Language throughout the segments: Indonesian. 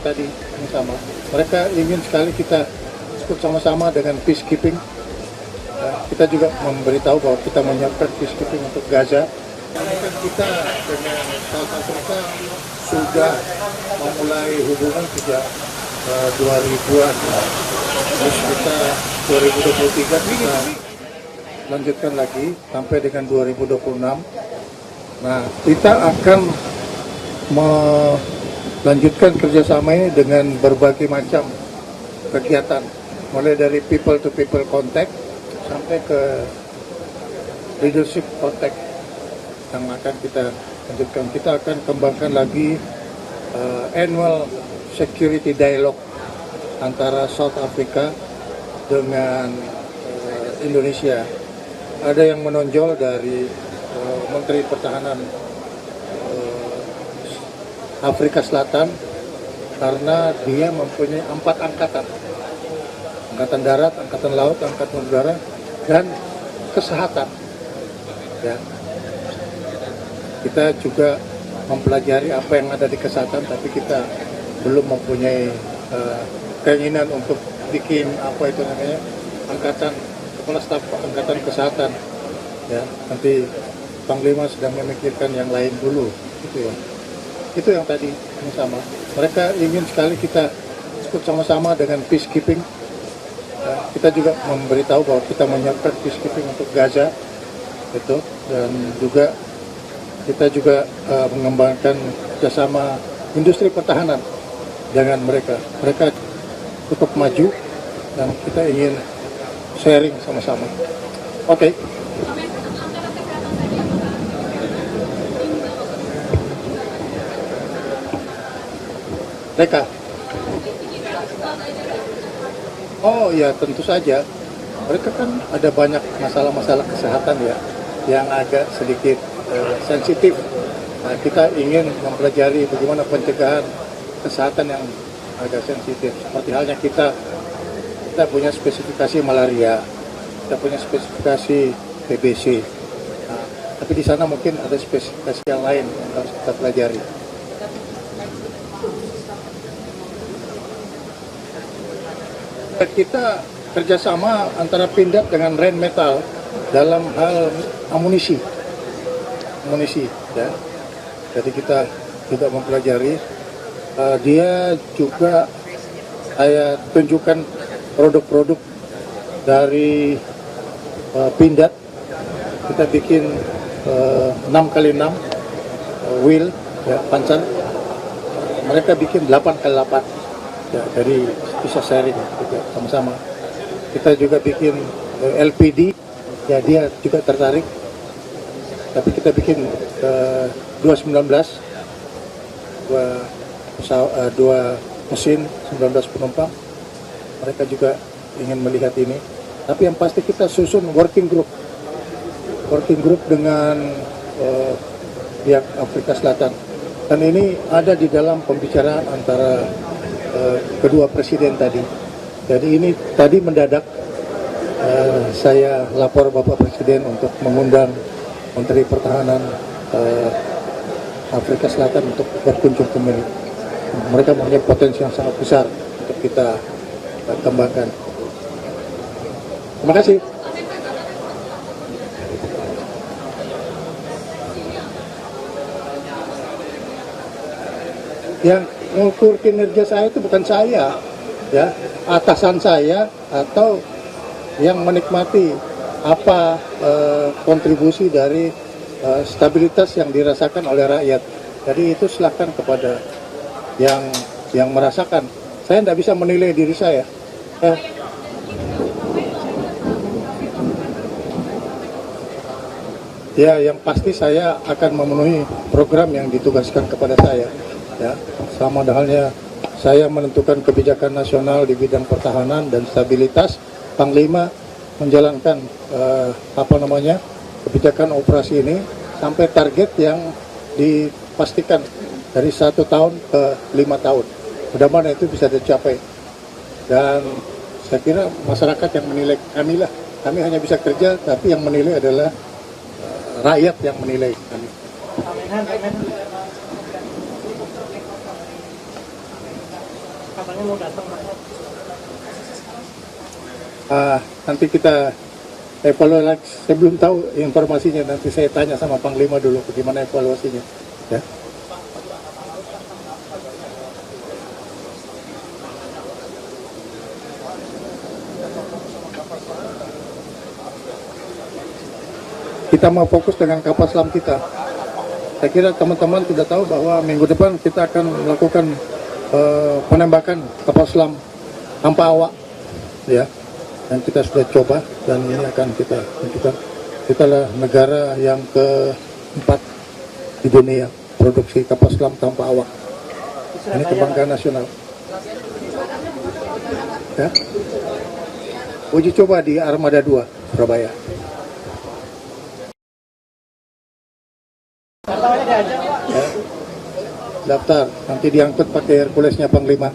tadi yang sama. Mereka ingin sekali kita ikut sama-sama dengan peacekeeping. Kita juga memberitahu bahwa kita menyiapkan peacekeeping untuk Gaza. Kita dengan South Africa sudah memulai hubungan sejak 2000-an. Terus kita 2023 kita lanjutkan lagi sampai dengan 2026. Nah, kita akan melanjutkan kerjasama ini dengan berbagai macam kegiatan, mulai dari people to people contact sampai ke leadership contact yang akan kita lanjutkan. Kita akan kembangkan lagi annual security dialogue antara South Africa dengan Indonesia. Ada yang menonjol dari Menteri Pertahanan Afrika Selatan karena dia mempunyai 4 angkatan. Angkatan darat, angkatan laut, angkatan udara, dan kesehatan. Ya. Kita juga mempelajari apa yang ada di kesehatan, tapi kita belum mempunyai keinginan untuk bikin apa itu namanya angkatan kepala staf angkatan kesehatan. Ya, nanti Panglima sedang memikirkan yang lain dulu, gitu ya. Itu yang tadi yang sama. Mereka ingin sekali kita ikut sama-sama dengan peacekeeping. Kita juga memberitahu bahwa kita menyiapkan peacekeeping untuk Gaza, itu, dan juga kita juga mengembangkan kerjasama industri pertahanan dengan mereka. Mereka cukup maju dan kita ingin sharing sama-sama. Oke. Mereka. Oh ya, tentu saja. Mereka kan ada banyak masalah-masalah kesehatan ya, yang agak sedikit sensitif. Nah, kita ingin mempelajari bagaimana pencegahan kesehatan yang agak sensitif. Seperti halnya kita punya spesifikasi malaria, kita punya spesifikasi TBC. Nah, tapi di sana mungkin ada spesifikasi yang lain yang harus kita pelajari. Kita kerjasama antara Pindad dengan Rheinmetall dalam hal amunisi, ya. Jadi kita juga mempelajari. Dia juga saya tunjukkan produk-produk dari Pindad. Kita bikin 6x6 wheel, ya, pancal. Mereka bikin 8x8. Ya, dari bisa sharing juga sama-sama. Kita juga bikin LPD, ya dia juga tertarik. Tapi kita bikin 219, dua mesin 19 penumpang. Mereka juga ingin melihat ini. Tapi yang pasti kita susun working group dengan pihak Afrika Selatan. Dan ini ada di dalam pembicaraan antara kedua presiden tadi. Jadi ini tadi mendadak saya lapor Bapak Presiden untuk mengundang Menteri Pertahanan Afrika Selatan untuk berkunjung kembali. Mereka mempunyai potensi yang sangat besar untuk kita kembangkan. Terima kasih. Yang mengukur kinerja saya itu bukan saya, ya, atasan saya atau yang menikmati apa kontribusi dari stabilitas yang dirasakan oleh rakyat. Jadi itu silakan kepada yang merasakan. Saya tidak bisa menilai diri saya. Ya, yang pasti saya akan memenuhi program yang ditugaskan kepada saya. Ya, sama halnya saya menentukan kebijakan nasional di bidang pertahanan dan stabilitas. Panglima menjalankan kebijakan operasi ini sampai target yang dipastikan dari 1 tahun ke 5 tahun. Mudah-mudahan itu bisa dicapai. Dan saya kira masyarakat yang menilai kami lah. Kami hanya bisa kerja, tapi yang menilai adalah rakyat yang menilai kami. Katanya mau datang, Pak. Nanti kita evaluasi. Saya belum tahu informasinya. Nanti saya tanya sama Panglima dulu bagaimana evaluasinya. Ya. Kita mau fokus dengan kapal selam kita. Saya kira teman-teman sudah tahu bahwa minggu depan kita akan melakukan penembakan kapal selam tanpa awak, ya. Dan kita sudah coba dan ini akan kita tunjukkan. Kita adalah negara yang keempat di dunia produksi kapal selam tanpa awak. Ini kebanggaan nasional. Ya. Uji coba di Armada 2 Surabaya. Ya. Daftar, nanti diangkut pakai Herculesnya Panglima.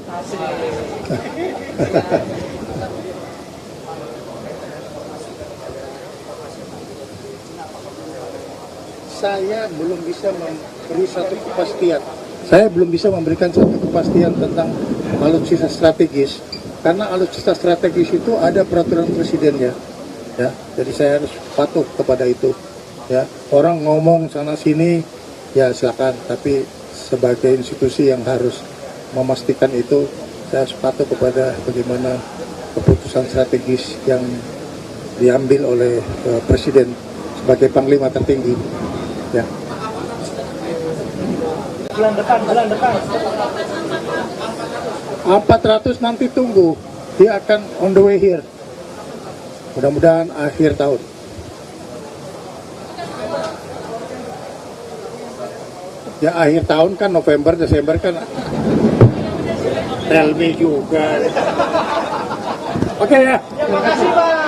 Saya belum bisa memberi satu kepastian. Saya belum bisa memberikan satu kepastian tentang alutsista strategis, karena alutsista strategis itu ada peraturan presidennya. Ya, jadi saya harus patuh kepada itu. Ya, orang ngomong sana sini, ya silakan. Tapi sebagai institusi yang harus memastikan itu, saya harus patuh kepada bagaimana keputusan strategis yang diambil oleh Presiden sebagai Panglima tertinggi. Ya. Bulan depan. 400 nanti tunggu, dia akan on the way here. Mudah-mudahan akhir tahun. Ya akhir tahun kan November, Desember kan. Tell me juga. Oke ya. Terima kasih, Pak.